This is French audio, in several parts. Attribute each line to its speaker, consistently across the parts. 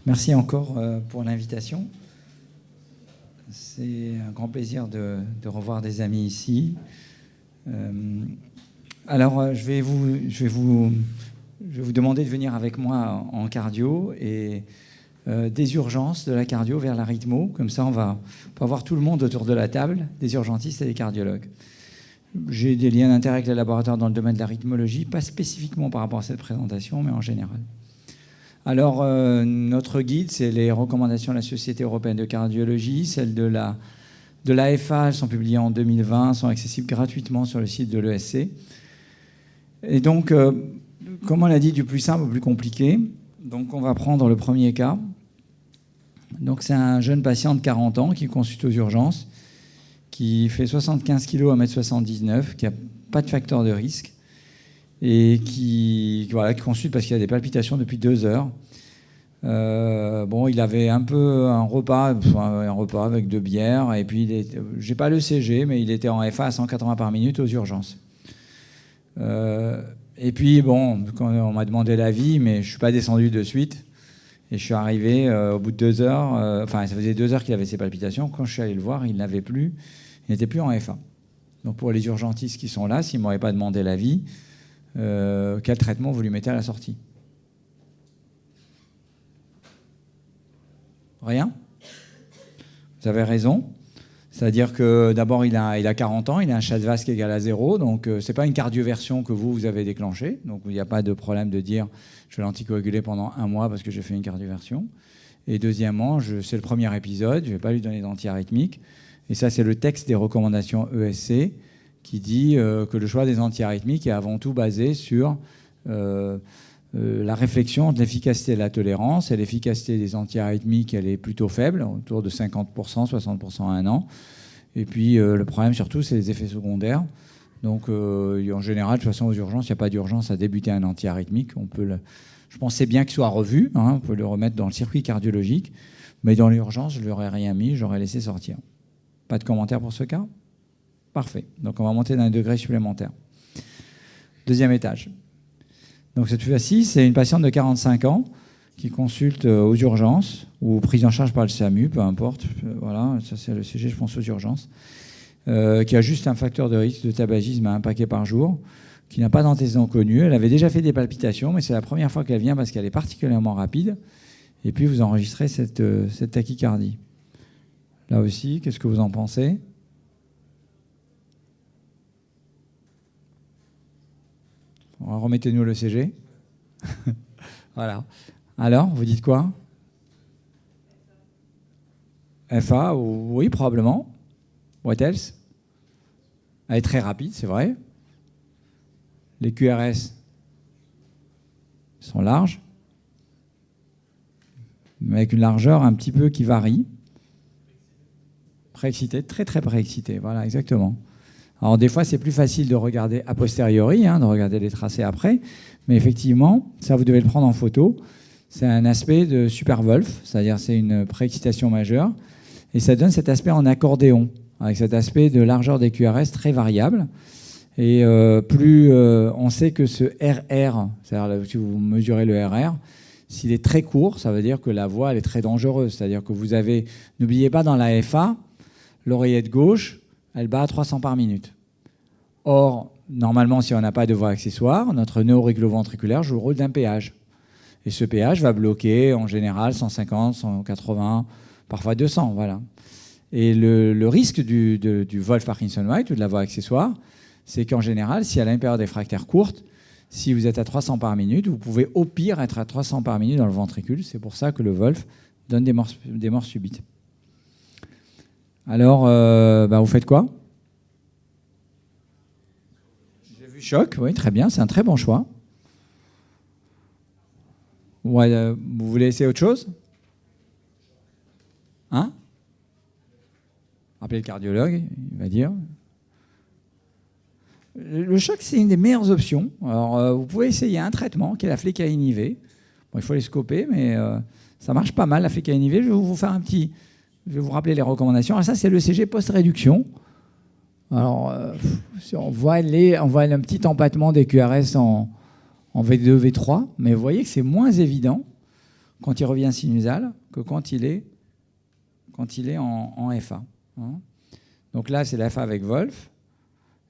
Speaker 1: Merci encore pour l'invitation. C'est un grand plaisir de revoir des amis ici. Alors, je vais vous demander de venir avec moi en cardio et des urgences de la cardio vers la rythmo. Comme ça, on va voir tout le monde autour de la table, des urgentistes et des cardiologues. J'ai des liens d'intérêt avec les laboratoires dans le domaine de la rythmologie, pas spécifiquement par rapport à cette présentation, mais en général. Alors, notre guide, c'est les recommandations de la Société européenne de cardiologie. Celles de l'AFA, elles sont publiées en 2020, sont accessibles gratuitement sur le site de l'ESC. Et donc, comme on l'a dit, du plus simple au plus compliqué. Donc, on va prendre le premier cas. Donc, c'est un jeune patient de 40 ans qui consulte aux urgences, qui fait 75 kg à 1,79 m, qui n'a pas de facteur de risque, et qui consulte parce qu'il a des palpitations depuis 2 heures. Il avait un repas avec 2 bières, et puis j'ai pas le CG, mais il était en FA à 180 par minute aux urgences. Et puis quand on m'a demandé l'avis, mais je suis pas descendu de suite, et je suis arrivé au bout de 2 heures. Ça faisait 2 heures qu'il avait ses palpitations. Quand je suis allé le voir, il n'avait plus, il n'était plus en FA. Donc pour les urgentistes qui sont là, s'ils m'auraient pas demandé l'avis, quel traitement vous lui mettez à la sortie? Rien? Vous avez raison. C'est-à-dire que d'abord, il a 40 ans, il a un CHA2-VASc égal à 0, donc ce n'est pas une cardioversion que vous avez déclenchée. Donc il n'y a pas de problème de dire je vais l'anticoaguler pendant 1 mois parce que j'ai fait une cardioversion. Et deuxièmement, c'est le premier épisode, je ne vais pas lui donner d'antiarythmique. Et ça, c'est le texte des recommandations ESC qui dit que le choix des antiarythmiques est avant tout basé sur la réflexion de l'efficacité de la tolérance. Et l'efficacité des antiarythmiques, elle est plutôt faible, autour de 50%, 60% à 1 an. Et puis le problème surtout, c'est les effets secondaires. Donc en général, de toute façon, aux urgences, il n'y a pas d'urgence à débuter un antiarythmique. Je pensais bien qu'il soit revu, on peut le remettre dans le circuit cardiologique, mais dans l'urgence, je ne lui aurais rien mis, j'aurais laissé sortir. Pas de commentaire pour ce cas? Parfait. Donc, on va monter d'un degré supplémentaire. Deuxième étage. Donc, cette fois-ci, c'est une patiente de 45 ans qui consulte aux urgences ou prise en charge par le SAMU, peu importe. Voilà, ça, c'est le CG, je pense, aux urgences. Qui a juste un facteur de risque de tabagisme à 1 paquet par jour, qui n'a pas d'antécédent connu. Elle avait déjà fait des palpitations, mais c'est la première fois qu'elle vient parce qu'elle est particulièrement rapide. Et puis, vous enregistrez cette tachycardie. Là aussi, qu'est-ce que vous en pensez? Remettez-nous le CG. Voilà. Alors, vous dites quoi? FA, oui, probablement. What else? Elle est très rapide, c'est vrai. Les QRS sont larges, mais avec une largeur un petit peu qui varie. Préexcité, très très préexcité, voilà, exactement. Alors des fois, c'est plus facile de regarder a posteriori, de regarder les tracés après, mais effectivement, ça vous devez le prendre en photo. C'est un aspect de Super-Wolf, c'est-à-dire c'est une préexcitation majeure, et ça donne cet aspect en accordéon, avec cet aspect de largeur des QRS très variable. Et plus on sait que ce RR, c'est-à-dire si vous mesurez le RR, s'il est très court, ça veut dire que la voie elle est très dangereuse. C'est-à-dire que vous avez, n'oubliez pas dans la FA, l'oreillette gauche, elle bat à 300 par minute. Or, normalement, si on n'a pas de voie accessoire, notre nœud auriculo-ventriculaire joue le rôle d'un péage. Et ce péage va bloquer en général 150, 180, parfois 200. Voilà. Et le risque du Wolff-Parkinson-White ou de la voie accessoire, c'est qu'en général, si elle a une période réfractaire courte, si vous êtes à 300 par minute, vous pouvez au pire être à 300 par minute dans le ventricule. C'est pour ça que le Wolff donne des morts subites. Alors, vous faites quoi? J'ai vu choc, oui, très bien, c'est un très bon choix. Ouais, vous voulez essayer autre chose? Appelez le cardiologue, il va dire. Le choc, c'est une des meilleures options. Alors, vous pouvez essayer un traitement qui est la flécaïne IV. Bon, il faut les scoper, mais ça marche pas mal, la flécaïne IV. Je vais vous faire je vais vous rappeler les recommandations. Alors ça, c'est le CG post-réduction. Alors, on voit un petit empattement des QRS en V2, V3, mais vous voyez que c'est moins évident quand il revient sinusal que quand il est en FA. Hein. Donc là, c'est la FA avec Wolf.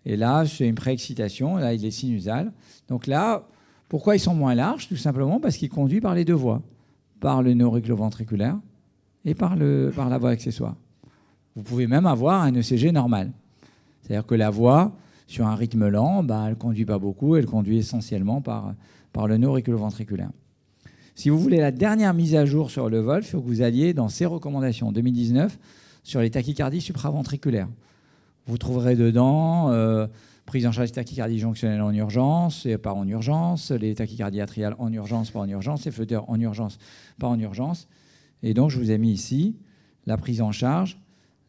Speaker 1: Et là, c'est une préexcitation. Là, il est sinusal. Donc là, pourquoi ils sont moins larges? Tout simplement parce qu'il conduit par les deux voies. Par le nœud auriculoventriculaire et par la voie accessoire. Vous pouvez même avoir un ECG normal. C'est-à-dire que la voie, sur un rythme lent, elle ne conduit pas beaucoup. Elle conduit essentiellement par le nœud auriculoventriculaire. Si vous voulez la dernière mise à jour sur le Wolf, il faut que vous alliez dans ces recommandations 2019 sur les tachycardies supraventriculaires. Vous trouverez dedans prise en charge des tachycardies jonctionnelles en urgence et pas en urgence, les tachycardies atriales en urgence, pas en urgence, les flotteurs en urgence, pas en urgence. Et donc, je vous ai mis ici la prise en charge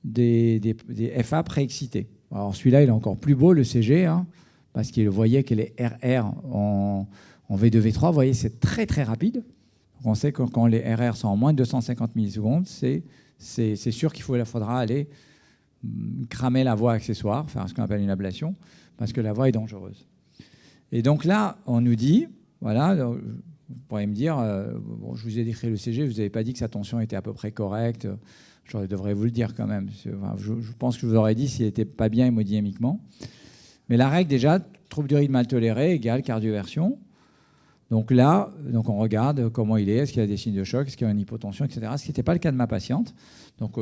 Speaker 1: des FA préexcités. Alors, celui-là, il est encore plus beau, le CG, hein, parce qu'il voyait que les RR en V2, V3, vous voyez, c'est très, très rapide. Donc, on sait que quand les RR sont en moins de 250 millisecondes, c'est sûr qu'il faudra aller cramer la voie accessoire, faire ce qu'on appelle une ablation, parce que la voie est dangereuse. Et donc là, on nous dit, voilà, vous pourriez me dire, bon, je vous ai décrit le CG, vous n'avez pas dit que sa tension était à peu près correcte, je devrais vous le dire quand même. Enfin, je pense que je vous aurais dit s'il n'était pas bien hémodynamiquement. Mais la règle, déjà, trouble du rythme mal toléré égale cardioversion. Donc là, on regarde comment il est, est-ce qu'il a des signes de choc, est-ce qu'il y a une hypotension, etc. Ce qui n'était pas le cas de ma patiente. Donc,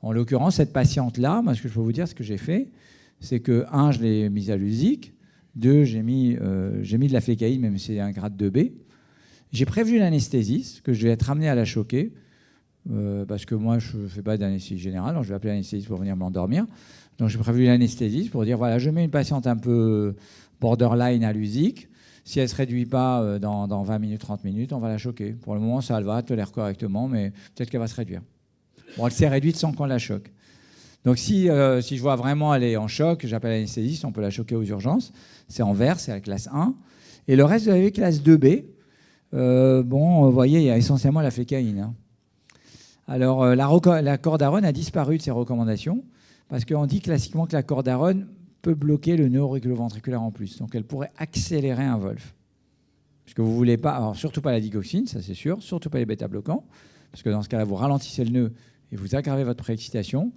Speaker 1: en l'occurrence, cette patiente-là, moi, ce que je peux vous dire, ce que j'ai fait, c'est que, 1, je l'ai mise à l'USIC, 2, j'ai mis de la flécaïne, même si c'est un grade 2B. J'ai prévu l'anesthésiste, que je vais être amené à la choquer, parce que moi, je ne fais pas d'anesthésie générale, donc je vais appeler l'anesthésiste pour venir m'endormir. Donc, j'ai prévu l'anesthésiste pour dire, voilà, je mets une patiente un peu borderline à l'USIC. Si elle ne se réduit pas dans 20 minutes, 30 minutes, on va la choquer. Pour le moment, ça va, elle tolère correctement, mais peut-être qu'elle va se réduire. Bon, elle s'est réduite sans qu'on la choque. Donc, si je vois vraiment elle est en choc, j'appelle l'anesthésiste, on peut la choquer aux urgences. C'est en vert, c'est la classe 1. Et le reste, vous avez classe 2B. Vous voyez, il y a essentiellement la flécaïne. Hein. Alors, la cordarone a disparu de ces recommandations parce qu'on dit classiquement que la cordarone peut bloquer le nœud auriculoventriculaire en plus. Donc, elle pourrait accélérer un Wolf. Parce que vous ne voulez pas, alors surtout pas la digoxine, ça c'est sûr, surtout pas les bêta-bloquants, parce que dans ce cas-là, vous ralentissez le nœud et vous aggravez votre préexcitation.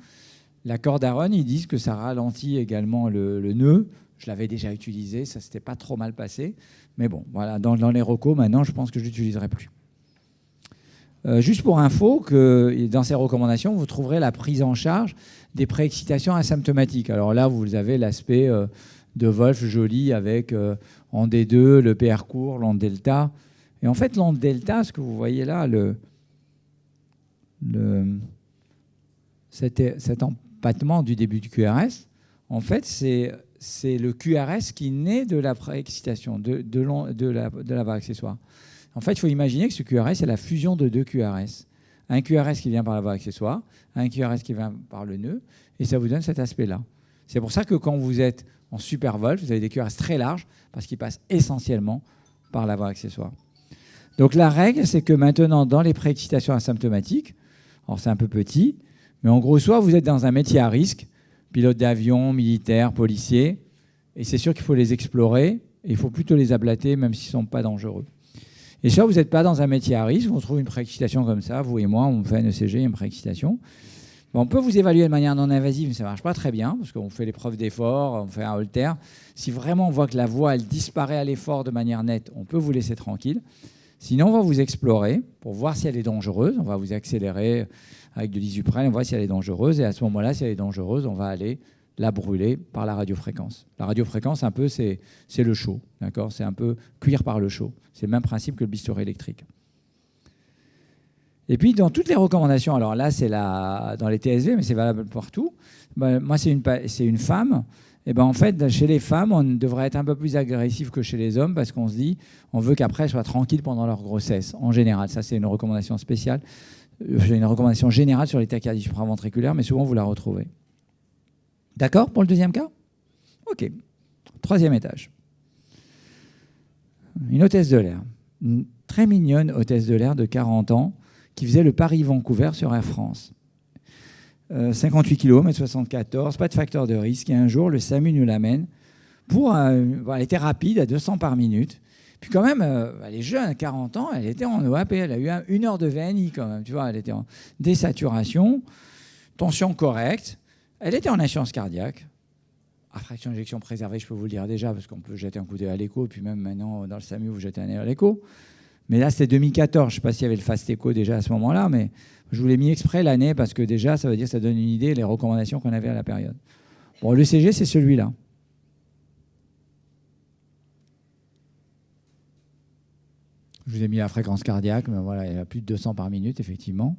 Speaker 1: La cordarone, ils disent que ça ralentit également le nœud. Je l'avais déjà utilisé, ça ne s'était pas trop mal passé. Mais bon, voilà, dans les recos, maintenant, je pense que je ne l'utiliserai plus. Juste pour info, que dans ces recommandations, vous trouverez la prise en charge des préexcitations asymptomatiques. Alors là, vous avez l'aspect de Wolf joli avec en D2, le PR court, l'onde delta. Et en fait, l'onde delta, ce que vous voyez là, cet empattement du début du QRS, en fait, c'est le QRS qui naît de la préexcitation, de la voie accessoire. En fait, il faut imaginer que ce QRS, c'est la fusion de deux QRS. Un QRS qui vient par la voie accessoire, un QRS qui vient par le nœud, et ça vous donne cet aspect-là. C'est pour ça que quand vous êtes en super Wolf, vous avez des QRS très larges, parce qu'ils passent essentiellement par la voie accessoire. Donc la règle, c'est que maintenant, dans les préexcitations asymptomatiques, alors c'est un peu petit, mais en gros, soit vous êtes dans un métier à risque, pilote d'avion, militaire, policier, et c'est sûr qu'il faut les explorer, et il faut plutôt les ablater, même s'ils ne sont pas dangereux. Et soit vous n'êtes pas dans un métier à risque, on trouve une préexcitation comme ça, vous et moi, on fait un ECG, une préexcitation. Bon, on peut vous évaluer de manière non invasive, mais ça ne marche pas très bien, parce qu'on fait l'épreuve d'effort, on fait un holter. Si vraiment on voit que la voie, elle disparaît à l'effort de manière nette, on peut vous laisser tranquille. Sinon, on va vous explorer pour voir si elle est dangereuse. On va vous accélérer avec de l'isuprène, on voit si elle est dangereuse. Et à ce moment-là, si elle est dangereuse, on va aller la brûler par la radiofréquence. La radiofréquence, un peu, c'est le chaud. D'accord ? C'est un peu cuire par le chaud. C'est le même principe que le bistouri électrique. Et puis, dans toutes les recommandations, alors là, c'est dans les TSV, mais c'est valable partout. Moi, c'est une femme. Et en fait, chez les femmes, on devrait être un peu plus agressif que chez les hommes parce qu'on se dit, on veut qu'après, elles soient tranquilles pendant leur grossesse, en général. Ça, c'est une recommandation spéciale. J'ai une recommandation générale sur les tachycardies supraventriculaires, mais souvent, vous la retrouvez. D'accord pour le deuxième cas ? OK. Troisième étage. Une hôtesse de l'air. Une très mignonne hôtesse de l'air de 40 ans qui faisait le Paris-Vancouver sur Air France. 58 kg, 1m74, pas de facteur de risque. Et un jour, le SAMU nous l'amène. Elle était rapide, à 200 par minute. Puis quand même, elle est jeune, 40 ans, elle était en OAP, elle a eu 1 heure de VNI quand même, tu vois, elle était en désaturation, tension correcte, elle était en insuffisance cardiaque. À fraction d'éjection préservée, je peux vous le dire déjà, parce qu'on peut jeter un coup d'œil à l'écho, puis même maintenant, dans le SAMU, vous jetez un œil à l'écho. Mais là, c'était 2014. Je ne sais pas s'il y avait le fast écho déjà à ce moment-là, mais je vous l'ai mis exprès l'année, parce que déjà, ça veut dire que ça donne une idée des recommandations qu'on avait à la période. Bon, l'ECG, c'est celui-là. Je vous ai mis la fréquence cardiaque, mais voilà, il y a plus de 200 par minute, effectivement.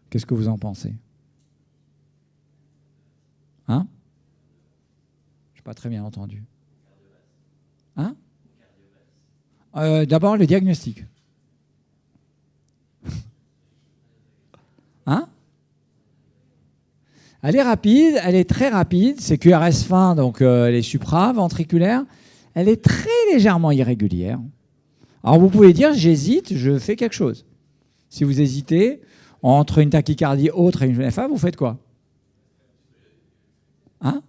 Speaker 1: Qu'est-ce que vous en pensez? Hein? Pas très bien entendu. Hein? D'abord, le diagnostic. Hein? Elle est rapide, elle est très rapide. C'est QRS fin, donc elle est supra-ventriculaire. Elle est très légèrement irrégulière. Alors, vous pouvez dire, j'hésite, je fais quelque chose. Si vous hésitez entre une tachycardie autre et une FA, vous faites quoi? Hein?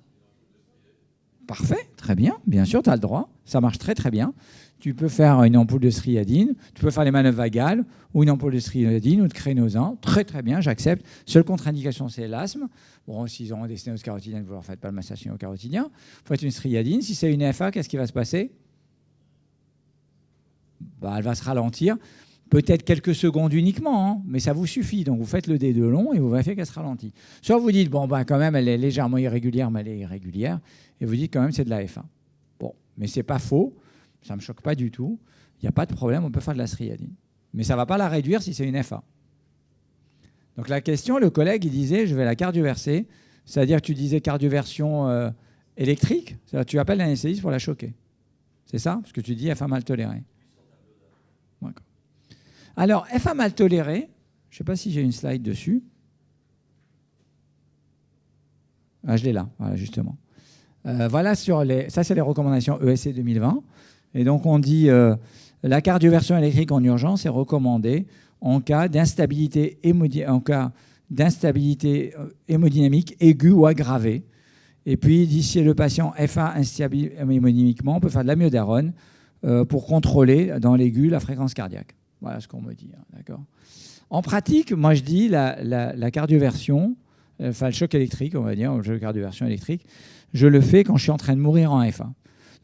Speaker 1: Parfait, très bien sûr, tu as le droit, ça marche très très bien. Tu peux faire une ampoule de striadine, tu peux faire les manœuvres vagales, ou une ampoule de striadine ou de crénosin, très très bien, j'accepte. Seule contre-indication, c'est l'asthme. Bon, s'ils ont des sténoses carotidiennes, vous ne leur faites pas le massage carotidien. Vous faites une striadine. Si c'est une FA, qu'est-ce qui va se passer? Elle va se ralentir, peut-être quelques secondes uniquement, hein, mais ça vous suffit. Donc vous faites le D2 long et vous vérifiez qu'elle se ralentit. Soit vous dites, bon, quand même, elle est légèrement irrégulière, mais elle est irrégulière. Et vous dites quand même c'est de la F1. Bon, mais c'est pas faux, ça ne me choque pas du tout. Il n'y a pas de problème, on peut faire de la striadine. Mais ça ne va pas la réduire si c'est une FA. Donc la question, le collègue, il disait, je vais la cardioverser. C'est-à-dire que tu disais cardioversion électrique. C'est-à-dire que tu appelles l'anesthésiste pour la choquer. C'est ça? Parce que tu dis FA mal tolérée. D'accord. Alors, FA mal tolérée, je ne sais pas si j'ai une slide dessus. Ah, je l'ai là, voilà, justement. Voilà, ça c'est les recommandations ESC 2020. Et donc on dit la cardioversion électrique en urgence est recommandée en cas d'instabilité hémodynamique aiguë ou aggravée. Et puis, si le patient FA instable hémodynamiquement, on peut faire de l'amiodarone pour contrôler dans l'aigu la fréquence cardiaque. Voilà ce qu'on me dit. Hein, d'accord. En pratique, moi je dis la cardioversion, enfin le choc électrique, on va dire, le cardioversion électrique, je le fais quand je suis en train de mourir en FA.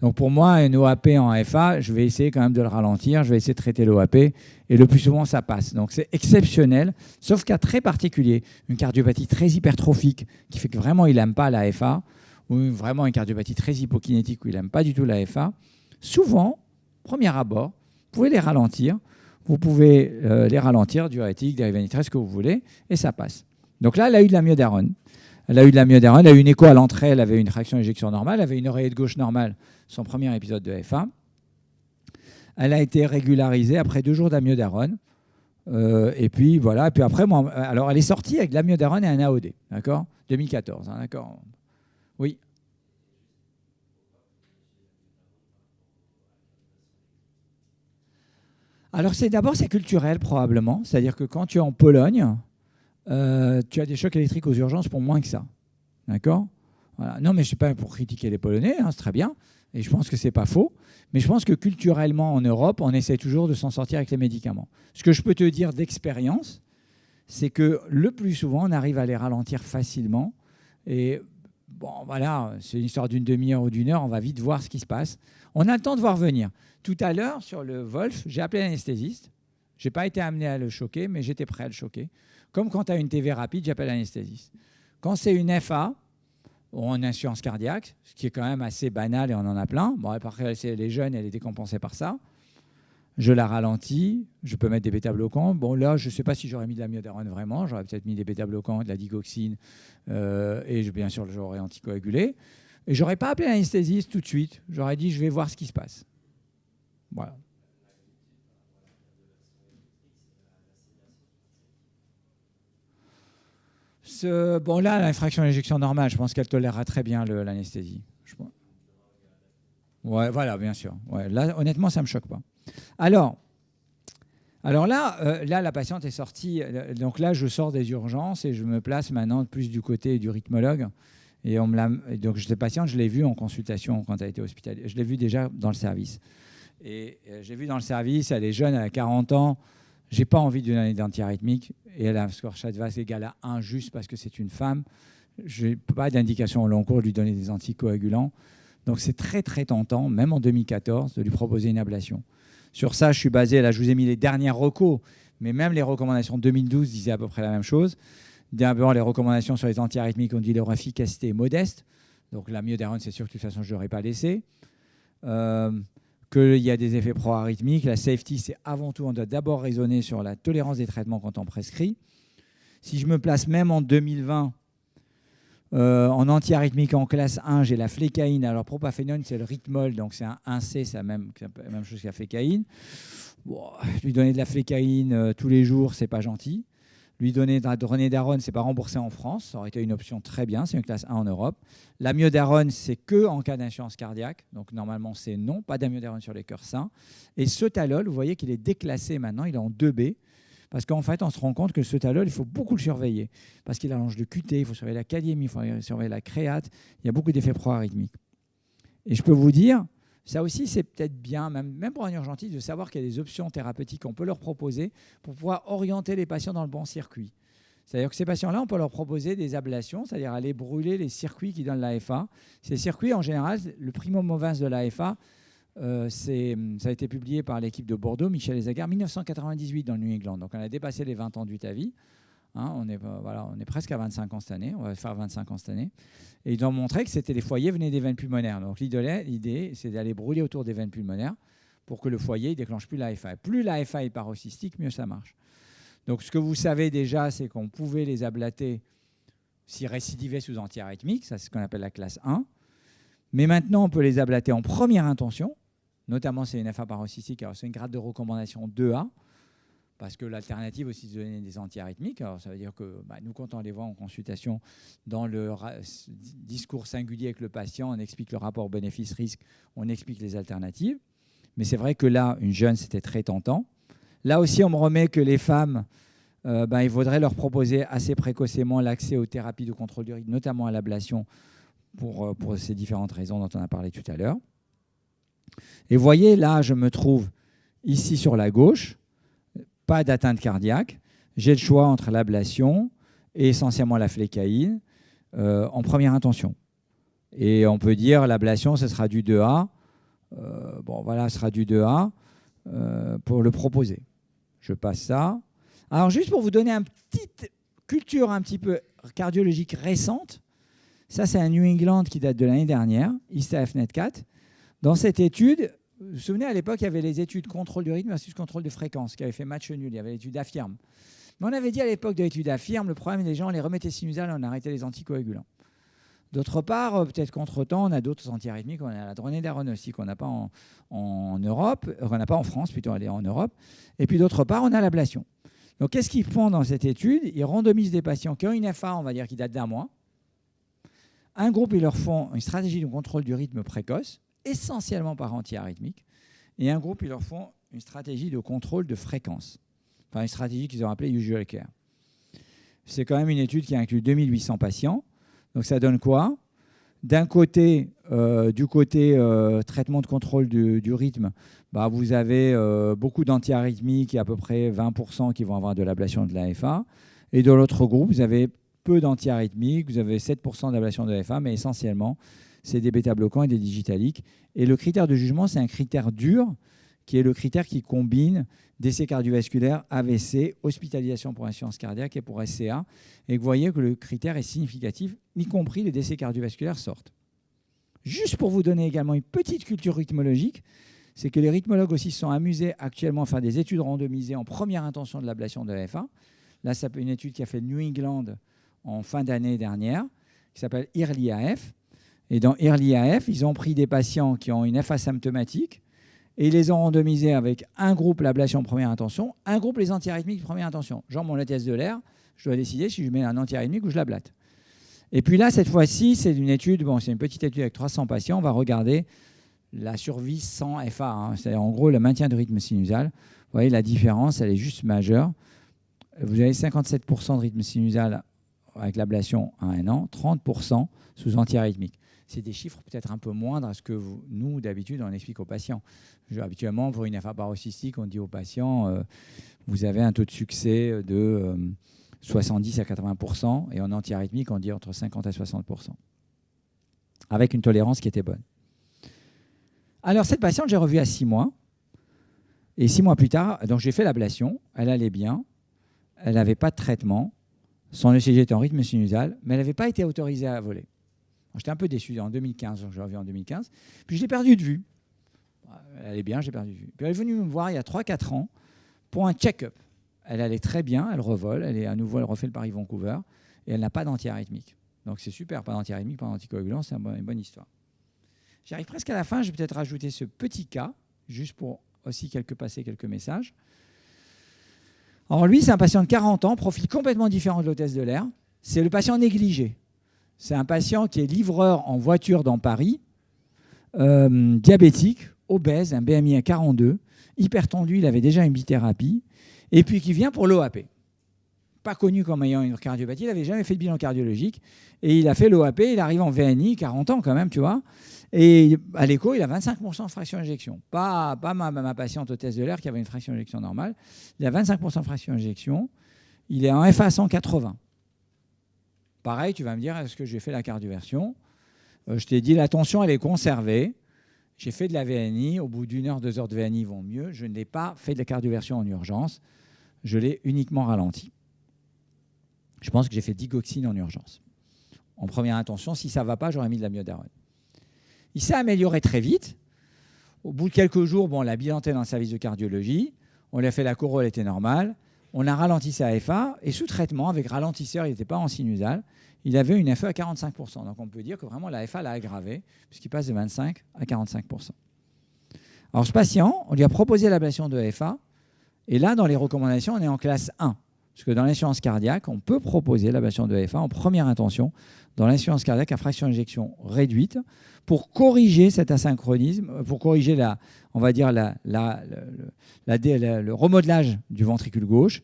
Speaker 1: Donc pour moi, un OAP en FA, je vais essayer quand même de le ralentir, je vais essayer de traiter l'OAP, et le plus souvent, ça passe. Donc c'est exceptionnel, sauf cas très particulier, une cardiopathie très hypertrophique, qui fait que vraiment il n'aime pas la FA, ou vraiment une cardiopathie très hypokinétique, où il n'aime pas du tout la FA. Souvent, premier abord, vous pouvez les ralentir, diurétique, dérivé nitrate, ce que vous voulez, et ça passe. Donc là, elle a eu de l'amiodarone. Elle a eu une écho à l'entrée, elle avait une fraction d'éjection normale, elle avait une oreillette gauche normale, son premier épisode de FA. Elle a été régularisée après 2 jours d'amiodarone. Et puis voilà, et puis après, alors elle est sortie avec de l'amiodarone et un AOD, d'accord? 2014, hein, d'accord? Oui. Alors d'abord, c'est culturel probablement, c'est-à-dire que quand tu es en Pologne, tu as des chocs électriques aux urgences pour moins que ça. D'accord? Voilà. Non, mais je ne suis pas pour critiquer les Polonais, hein, c'est très bien. Et je pense que ce n'est pas faux. Mais je pense que culturellement, en Europe, on essaie toujours de s'en sortir avec les médicaments. Ce que je peux te dire d'expérience, c'est que le plus souvent, on arrive à les ralentir facilement. Et bon, voilà, c'est une histoire d'une demi-heure ou d'une heure, on va vite voir ce qui se passe. On a le temps de voir venir. Tout à l'heure, sur le Wolf, j'ai appelé l'anesthésiste. Je n'ai pas été amené à le choquer, mais j'étais prêt à le choquer. Comme quand tu as une TV rapide, j'appelle l'anesthésiste. Quand c'est une FA, en insuffisance cardiaque, ce qui est quand même assez banal et on en a plein. Bon, après, les jeunes, elle est décompensée par ça. Je la ralentis, je peux mettre des bêta-bloquants. Bon, là, je ne sais pas si j'aurais mis de l'amiodarone vraiment. J'aurais peut-être mis des bêta-bloquants, de la digoxine, et bien sûr, j'aurais anticoagulé. Et je n'aurais pas appelé l'anesthésiste tout de suite. J'aurais dit, je vais voir ce qui se passe. Voilà. Bon, là, l'infraction d'éjection normale, je pense qu'elle tolérera très bien l'anesthésie. Ouais, voilà, bien sûr. Ouais, là, honnêtement, ça ne me choque pas. Alors là, la patiente est sortie. Donc là, je sors des urgences et je me place maintenant plus du côté du rythmologue. Et donc, cette patiente, je l'ai vue en consultation quand elle a été hospitalisée. Je l'ai vue déjà dans le service. Et j'ai vu dans le service, elle est jeune, elle a 40 ans, j'ai pas envie de lui donner d'antiarythmique, et elle a un score CHA2DS égal à 1 juste parce que c'est une femme. Je n'ai pas d'indication au long cours de lui donner des anticoagulants. Donc c'est très très tentant, même en 2014, de lui proposer une ablation. Sur ça, je suis basé, là je vous ai mis les dernières recos, mais même les recommandations de 2012 disaient à peu près la même chose. D'abord, les recommandations sur les antiarythmiques ont dit leur efficacité est modeste. Donc l'amiodarone, c'est sûr que de toute façon, je ne l'aurais pas laissé. Qu'il y a des effets pro-arythmiques. La safety, c'est avant tout, on doit d'abord raisonner sur la tolérance des traitements quand on prescrit. Si je me place même en 2020, en antiarythmique en classe 1, j'ai la flécaïne. Alors propafénone, c'est le ritmol, donc c'est un 1C, c'est la même chose que la flécaïne. Bon, lui donner de la flécaïne tous les jours, c'est pas gentil. Lui donner de la dronédarone, c'est pas remboursé en France. Ça aurait été une option très bien. C'est une classe 1 en Europe. L'amiodarone, c'est que en cas d'insuffisance cardiaque. Donc normalement, c'est non. Pas d'amiodarone sur les cœurs sains. Et Sotalol, vous voyez qu'il est déclassé maintenant. Il est en 2B. Parce qu'en fait, on se rend compte que le Sotalol, il faut beaucoup le surveiller. Parce qu'il allonge le QT, il faut surveiller la kaliémie, il faut surveiller la créate. Il y a beaucoup d'effets pro-arythmiques. Et je peux vous dire, ça aussi, c'est peut-être bien, même pour un urgentiste, de savoir qu'il y a des options thérapeutiques qu'on peut leur proposer pour pouvoir orienter les patients dans le bon circuit. C'est-à-dire que ces patients-là, on peut leur proposer des ablations, c'est-à-dire aller brûler les circuits qui donnent l'AFA. Ces circuits, en général, le primo movens de l'AFA, ça a été publié par l'équipe de Bordeaux, Michel Ezagar, 1998 dans le New England. Donc on a dépassé les 20 ans du TAVI. On est presque à 25 ans cette année. On va faire 25 ans cette année. Et ils ont montré que les foyers venaient des veines pulmonaires. Donc l'idée, c'est d'aller brûler autour des veines pulmonaires pour que le foyer ne déclenche plus l'AFA. Plus l'AFA est paroxystique, mieux ça marche. Donc ce que vous savez déjà, c'est qu'on pouvait les ablater s'ils récidivaient sous antiarythmique. Ça, c'est ce qu'on appelle la classe 1. Mais maintenant, on peut les ablater en première intention. Notamment, c'est une FA paroxystique. Alors, c'est une grade de recommandation 2A. Parce que l'alternative aussi, c'est de donner des antiarythmiques. Alors, ça veut dire que nous, quand on les voit en consultation, dans le discours singulier avec le patient, on explique le rapport bénéfice-risque, on explique les alternatives. Mais c'est vrai que là, une jeune, c'était très tentant. Là aussi, on me remet que les femmes, il faudrait leur proposer assez précocement l'accès aux thérapies de contrôle du rythme, notamment à l'ablation, pour ces différentes raisons dont on a parlé tout à l'heure. Et vous voyez, là, je me trouve ici sur la gauche, pas d'atteinte cardiaque. J'ai le choix entre l'ablation et essentiellement la flécaïne en première intention. Et on peut dire l'ablation, ce sera du 2A. Ce sera du 2A pour le proposer. Je passe ça. Alors, juste pour vous donner une petite culture un petit peu cardiologique récente, ça, c'est un New England qui date de l'année dernière, ISTA-FNET4. Dans cette étude, vous vous souvenez, à l'époque, il y avait les études contrôle du rythme versus contrôle de fréquence qui avaient fait match nul. Il y avait l'étude AFFIRM. Mais on avait dit à l'époque de l'étude AFFIRM, le problème des gens, on les remettait sinusales et on arrêtait les anticoagulants. D'autre part, peut-être qu'entre-temps, on a d'autres antiarythmiques. On a la dronédarone aussi qu'on n'a pas en Europe, qu'on n'a pas en France, plutôt elle est en Europe. Et puis d'autre part, on a l'ablation. Donc qu'est-ce qu'ils font dans cette étude? Ils randomisent des patients qui ont une FA, on va dire, qui date d'1 mois. Un groupe, ils leur font une stratégie de contrôle du rythme précoce, essentiellement par antiarythmique. Et un groupe, ils leur font une stratégie de contrôle de fréquence. Enfin, une stratégie qu'ils ont appelée usual care. C'est quand même une étude qui inclut 2800 patients. Donc ça donne quoi? D'un côté, traitement de contrôle du rythme, vous avez beaucoup d'antiarythmiques et à peu près 20% qui vont avoir de l'ablation de l'AFA. Et de l'autre groupe, vous avez peu d'antiarythmiques, vous avez 7% d'ablation de l'AFA, mais essentiellement, c'est des bêta-bloquants et des digitaliques. Et le critère de jugement, c'est un critère dur, qui est le critère qui combine décès cardiovasculaire, AVC, hospitalisation pour insuffisance cardiaque et pour SCA. Et vous voyez que le critère est significatif, y compris les décès cardiovasculaires sortent. Juste pour vous donner également une petite culture rythmologique, c'est que les rythmologues aussi se sont amusés actuellement à faire des études randomisées en première intention de l'ablation de l'AFA. Là, c'est une étude qui a fait New England en fin d'année dernière, qui s'appelle EARLY-AF. Et dans EARLY-AF, ils ont pris des patients qui ont une FA symptomatique et ils les ont randomisés avec un groupe l'ablation en première intention, un groupe les antiarythmiques de première intention. Genre mon ATS de l'air, je dois décider si je mets un antiarythmique ou je l'ablate. Et puis là, cette fois-ci, c'est une étude, c'est une petite étude avec 300 patients. On va regarder la survie sans FA, c'est-à-dire en gros le maintien de rythme sinusal. Vous voyez, la différence, elle est juste majeure. Vous avez 57% de rythme sinusal avec l'ablation à 1 an, 30% sous antiarythmique. c'est des chiffres peut-être un peu moindres à ce que nous, d'habitude, on explique aux patients. Habituellement, pour une FA paroxystique, on dit aux patients, vous avez un taux de succès de 70 à 80%, et en antiarythmique, on dit entre 50 à 60%, avec une tolérance qui était bonne. Alors, cette patiente, j'ai revue à 6 mois, et 6 mois plus tard, donc j'ai fait l'ablation, elle allait bien, elle n'avait pas de traitement, son ECG était en rythme sinusal, mais elle n'avait pas été autorisée à voler. J'étais un peu déçu en 2015, donc je l'ai revue en 2015, puis je l'ai perdue de vue. Elle allait bien, j'ai perdu de vue. Puis elle est venue me voir il y a 3-4 ans pour un check-up. Elle allait très bien, elle revole, elle refait le Paris-Vancouver, et elle n'a pas d'antiarythmique. Donc c'est super, pas d'antiarythmique, pas d'anticoagulant, c'est une bonne histoire. J'arrive presque à la fin, je vais peut-être rajouter ce petit cas, juste pour aussi passer quelques messages. Alors lui, c'est un patient de 40 ans, profil complètement différent de l'hôtesse de l'air. C'est le patient négligé. C'est un patient qui est livreur en voiture dans Paris, diabétique, obèse, un BMI à 42, hypertendu, il avait déjà une bithérapie, et puis qui vient pour l'OAP. Pas connu comme ayant une cardiopathie, il n'avait jamais fait de bilan cardiologique, et il a fait l'OAP, il arrive en VNI, 40 ans quand même, tu vois, et à l'écho, il a 25% de fraction d'injection. Pas ma patiente hôtesse de l'air qui avait une fraction d'injection normale, il a 25% de fraction d'injection, il est en FA 180. Pareil, tu vas me dire, est-ce que j'ai fait la cardioversion ? Je t'ai dit, la tension, elle est conservée. J'ai fait de la VNI. Au bout d'1 heure, 2 heures de VNI, ils vont mieux. Je n'ai pas fait de la cardioversion en urgence. Je l'ai uniquement ralenti. Je pense que j'ai fait digoxine en urgence. En première intention, si ça ne va pas, j'aurais mis de l'amiodarone. Il s'est amélioré très vite. Au bout de quelques jours, on l'a bilanté dans le service de cardiologie. On lui a fait la choro, elle était normale. On a ralenti sa FA. Et sous traitement, avec ralentisseur, il n'était pas en sinusal. Il avait une FE à 45%. Donc on peut dire que vraiment la FA l'a aggravé, puisqu'il passe de 25 à 45%. Alors ce patient, on lui a proposé l'ablation de FA. Et là, dans les recommandations, on est en classe 1. Parce que dans l'insuffisance cardiaque, on peut proposer l'ablation de FA en première intention dans l'insuffisance cardiaque à fraction d'injection réduite pour corriger cet asynchronisme, pour corriger le remodelage du ventricule gauche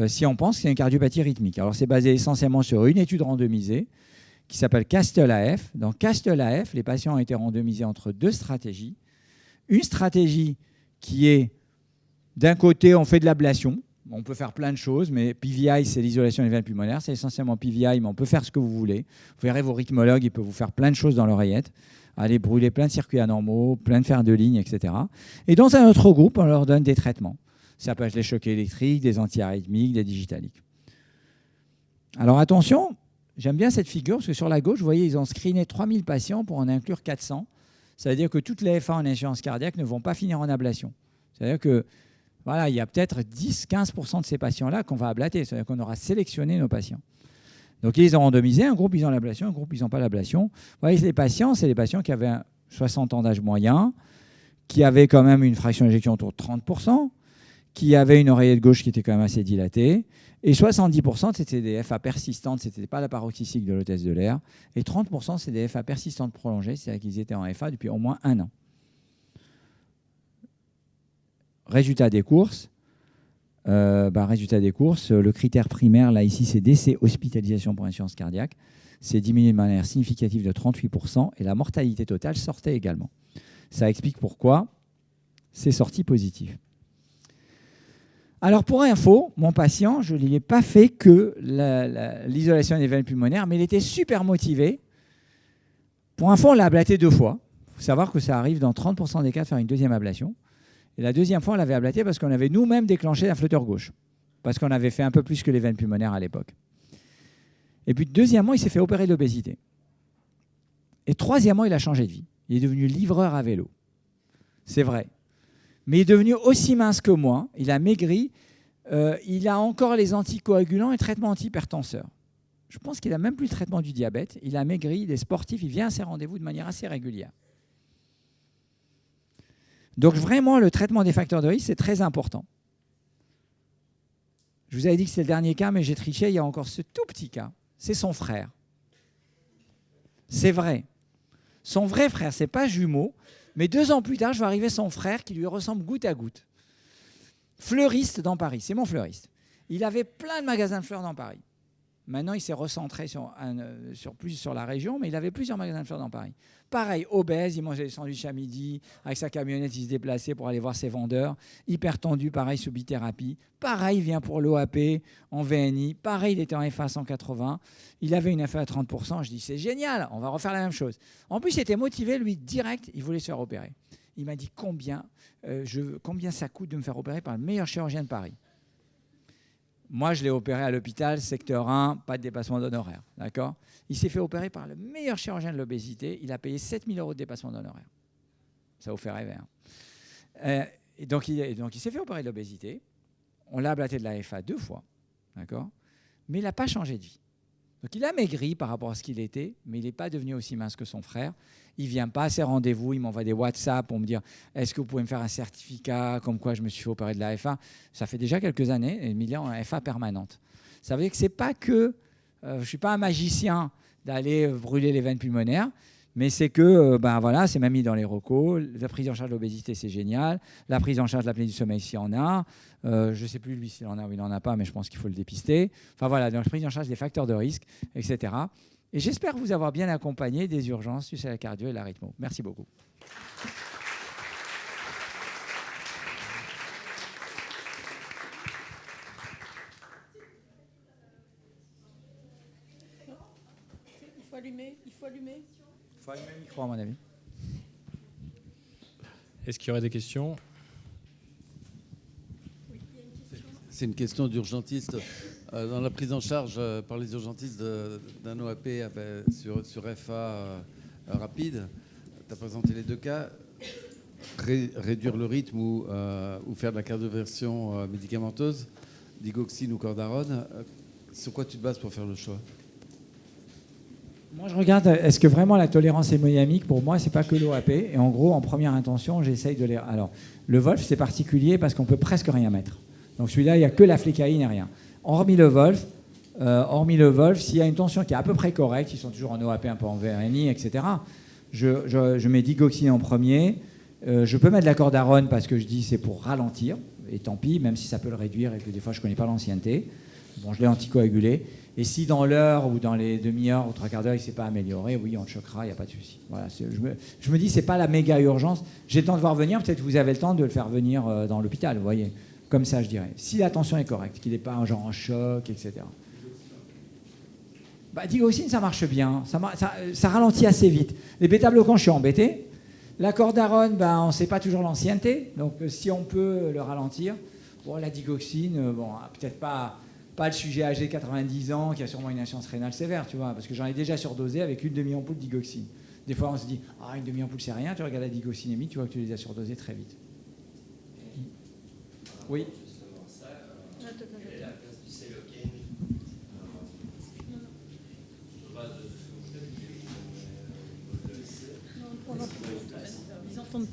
Speaker 1: si on pense qu'il y a une cardiopathie rythmique. Alors c'est basé essentiellement sur une étude randomisée qui s'appelle CASTLE-AF. Dans CASTLE-AF, les patients ont été randomisés entre 2 stratégies. Une stratégie qui est, d'un côté, on fait de l'ablation. On peut faire plein de choses, mais PVI, c'est l'isolation des veines pulmonaires. C'est essentiellement PVI, mais on peut faire ce que vous voulez. Vous verrez vos rythmologues, ils peuvent vous faire plein de choses dans l'oreillette. Aller brûler plein de circuits anormaux, plein de fers de ligne, etc. Et dans un autre groupe, on leur donne des traitements. Ça peut être les chocs électriques, des antiarythmiques, des digitaliques. Alors attention, j'aime bien cette figure, parce que sur la gauche, vous voyez, ils ont screené 3000 patients pour en inclure 400. Ça veut dire que toutes les FA en insuffisance cardiaque ne vont pas finir en ablation. C'est-à-dire que voilà, il y a peut-être 10-15% de ces patients-là qu'on va ablater. C'est-à-dire qu'on aura sélectionné nos patients. Donc, ils ont randomisé. Un groupe, ils ont l'ablation. Un groupe, ils n'ont pas l'ablation. Vous voyez, les patients, c'est les patients qui avaient 60 ans d'âge moyen, qui avaient quand même une fraction d'injection autour de 30%, qui avaient une oreillette gauche qui était quand même assez dilatée. Et 70%, c'était des FA persistantes. Ce n'était pas la paroxystique de l'hôtesse de l'air. Et 30%, c'est des FA persistantes prolongées. C'est-à-dire qu'ils étaient en FA depuis au moins 1 an. Résultat des courses, le critère primaire, là, ici, c'est décès, hospitalisation pour insuffisance cardiaque. C'est diminué de manière significative de 38% et la mortalité totale sortait également. Ça explique pourquoi c'est sorti positif. Alors, pour info, mon patient, je ne lui ai pas fait que l'isolation des veines pulmonaires, mais il était super motivé. Pour info, on l'a ablaté 2 fois. Il faut savoir que ça arrive dans 30% des cas de faire une deuxième ablation. Et la deuxième fois, on l'avait ablaté parce qu'on avait nous-mêmes déclenché la flotteur gauche. Parce qu'on avait fait un peu plus que les veines pulmonaires à l'époque. Et puis, deuxièmement, il s'est fait opérer de l'obésité. Et troisièmement, il a changé de vie. Il est devenu livreur à vélo. C'est vrai. Mais il est devenu aussi mince que moi. Il a maigri. Il a encore les anticoagulants et traitement antihypertenseur. Je pense qu'il n'a même plus le traitement du diabète. Il a maigri, il est sportif, il vient à ses rendez-vous de manière assez régulière. Donc vraiment, le traitement des facteurs de risque, c'est très important. Je vous avais dit que c'était le dernier cas, mais j'ai triché. Il y a encore ce tout petit cas. C'est son frère. C'est vrai. Son vrai frère, ce n'est pas jumeau. Mais 2 ans plus tard, je vais arriver son frère qui lui ressemble goutte à goutte. Fleuriste dans Paris. C'est mon fleuriste. Il avait plein de magasins de fleurs dans Paris. Maintenant, il s'est recentré plus sur la région, mais il avait plusieurs magasins de fleurs dans Paris. Pareil, obèse, il mangeait des sandwichs à midi, avec sa camionnette, il se déplaçait pour aller voir ses vendeurs. Hyper tendu, pareil, sous bithérapie. Pareil, il vient pour l'OAP, en VNI. Pareil, il était en FA 180. Il avait une FA à 30%. Je dis, c'est génial, on va refaire la même chose. En plus, il était motivé, lui, direct, il voulait se faire opérer. Il m'a dit combien ça coûte de me faire opérer par le meilleur chirurgien de Paris. Moi, je l'ai opéré à l'hôpital, secteur 1, pas de dépassement d'honoraires. D'accord ? Il s'est fait opérer par le meilleur chirurgien de l'obésité. Il a payé 7 000 € de dépassement d'honoraires. Ça vous fait rêver. Hein. Et donc, il s'est fait opérer de l'obésité. On l'a ablaté de la FA 2 fois. D'accord ? Mais il n'a pas changé de vie. Donc, il a maigri par rapport à ce qu'il était, mais il n'est pas devenu aussi mince que son frère. Il ne vient pas à ses rendez-vous, il m'envoie des WhatsApp pour me dire « Est-ce que vous pouvez me faire un certificat comme quoi je me suis fait opérer de la FA ?» Ça fait déjà quelques années, et il est en FA permanente. Ça veut dire que ce n'est pas que... je ne suis pas un magicien d'aller brûler les veines pulmonaires, mais c'est que c'est même mis dans les recos. La prise en charge de l'obésité, c'est génial. La prise en charge de l'apnée du sommeil, s'il y en a. Je ne sais plus, lui, s'il en a ou il n'en a pas, mais je pense qu'il faut le dépister. Enfin voilà, donc la prise en charge des facteurs de risque, etc. Et j'espère vous avoir bien accompagné des urgences du la cardio et la rythmo. Merci beaucoup.
Speaker 2: Il faut allumer.
Speaker 1: Il faut allumer le micro, à mon avis.
Speaker 3: Est-ce qu'il y aurait des questions ?
Speaker 4: C'est une question d'urgentiste. Dans la prise en charge par les urgentistes d'un OAP sur FA rapide, tu as présenté les deux cas. Réduire le rythme ou faire de la cardioversion médicamenteuse, digoxine ou cordarone. Sur quoi tu te bases pour faire le choix ?
Speaker 1: Moi, je regarde, est-ce que vraiment la tolérance hémodynamique, pour moi, c'est pas que l'OAP. Et en gros, en première intention, j'essaye de les... Alors, le Wolf, c'est particulier parce qu'on peut presque rien mettre. Donc celui-là, il n'y a que la flécaïne et rien. Hormis le Wolf, s'il y a une tension qui est à peu près correcte, ils sont toujours en OAP, un peu en VNI, etc., je mets digoxine en premier. Je peux mettre de la cordarone parce que je dis c'est pour ralentir. Et tant pis, même si ça peut le réduire et que des fois, je ne connais pas l'ancienneté. Bon, je l'ai anticoagulé. Et si dans l'heure ou dans les demi-heures ou trois quarts d'heure, il ne s'est pas amélioré, oui, on le choquera, il n'y a pas de souci. Voilà, je me dis, ce n'est pas la méga urgence. J'ai le temps de voir venir, peut-être que vous avez le temps de le faire venir dans l'hôpital, vous voyez. Comme ça, je dirais. Si la tension est correcte, qu'il n'est pas en choc, etc. Digoxine, ça marche bien. Ça ralentit assez vite. Les bêta-bloquants, je suis embêté. La cordarone, on ne sait pas toujours l'ancienneté. Donc, si on peut le ralentir, la digoxine, peut-être pas le sujet âgé de 90 ans qui a sûrement une insuffisance rénale sévère, tu vois, parce que j'en ai déjà surdosé avec une demi-ampoule de digoxine. Des fois, on se dit, une demi-ampoule, c'est rien. Tu regardes la digoxinémie, tu vois que tu les as surdosés très vite. Oui.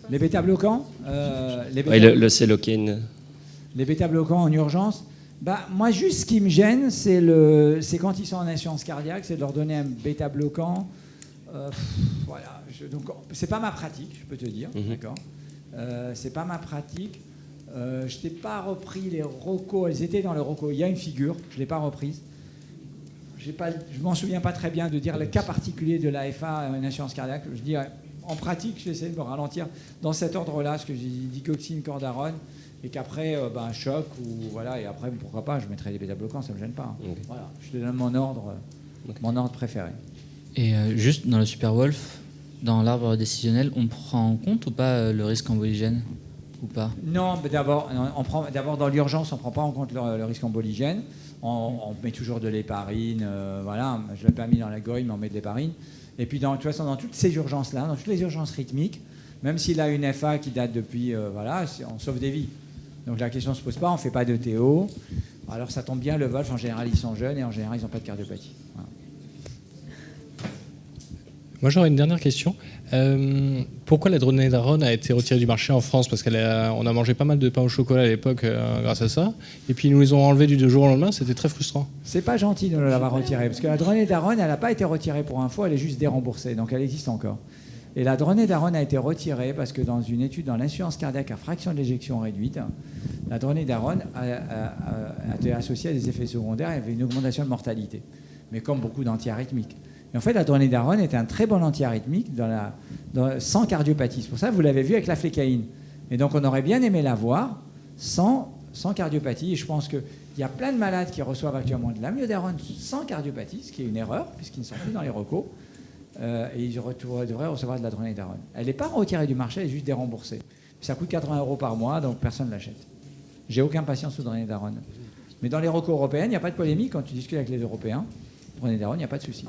Speaker 1: Les bêta-bloquants
Speaker 5: le Célocaine.
Speaker 1: Les bêta-bloquants en urgence. Moi, juste ce qui me gêne, c'est quand ils sont en insuffisance cardiaque, c'est de leur donner un bêta-bloquant. Voilà. Donc, c'est pas ma pratique, je peux te dire. D'accord. C'est pas ma pratique. Je n'ai pas repris les recos. Elles étaient dans le reco. Il y a une figure, je ne l'ai pas reprise. Je ne m'en souviens pas très bien de dire le cas particulier de l'AFA, une insuffisance cardiaque. Je dis, en pratique, j'essaie de me ralentir dans cet ordre-là, ce que j'ai dit, digoxine, cordarone, et qu'après, un choc, ou voilà, et après, pourquoi pas, je mettrai des bêta-bloquants, ça ne me gêne pas. Okay. Voilà, je te donne mon ordre préféré.
Speaker 6: Et juste dans le Super Wolf, dans l'arbre décisionnel, on prend en compte ou pas le risque emboligène ou pas ?
Speaker 1: Non, mais d'abord dans l'urgence, on ne prend pas en compte le risque emboligène. On met toujours de l'héparine, voilà, je l'ai pas mis dans la goïne, mais on met de l'héparine. Et puis, de toute façon, dans toutes ces urgences-là, dans toutes les urgences rythmiques, même s'il a une FA qui date depuis, on sauve des vies. Donc la question ne se pose pas, on ne fait pas de TO. Alors ça tombe bien, le Wolf, en général, ils sont jeunes et en général, ils n'ont pas de cardiopathie. Voilà.
Speaker 3: Moi, j'aurais une dernière question. Pourquoi la dronédarone a été retirée du marché en France ? Parce qu'on a mangé pas mal de pain au chocolat à l'époque grâce à ça. Et puis, ils nous les ont enlevés du jour au lendemain. C'était très frustrant.
Speaker 1: C'est pas gentil de nous l'avoir retirée. Parce que la dronédarone, elle n'a pas été retirée pour info, elle est juste déremboursée. Donc, elle existe encore. Et la dronédarone a été retirée parce que dans une étude dans l'insuffisance cardiaque à fraction de l'éjection réduite, la dronédarone a été associée à des effets secondaires et avait une augmentation de mortalité, mais comme beaucoup d'antiarythmiques. Et en fait, la dronédarone est un très bon antiarythmique sans cardiopathie. C'est pour ça que vous l'avez vu avec la flécaïne. Et donc, on aurait bien aimé la voir sans cardiopathie. Et je pense qu'il y a plein de malades qui reçoivent actuellement de l'amiodarone sans cardiopathie, ce qui est une erreur, puisqu'ils ne sont plus dans les recos. Et ils devraient recevoir de la dronédarone. Elle n'est pas retirée du marché, elle est juste déremboursée. Ça coûte 80 € par mois, donc personne ne l'achète. J'ai aucun patient sous dronédarone. Mais dans les recos européennes, il n'y a pas de polémique quand tu discutes avec les Européens. Dronédarone, il n'y a pas de souci.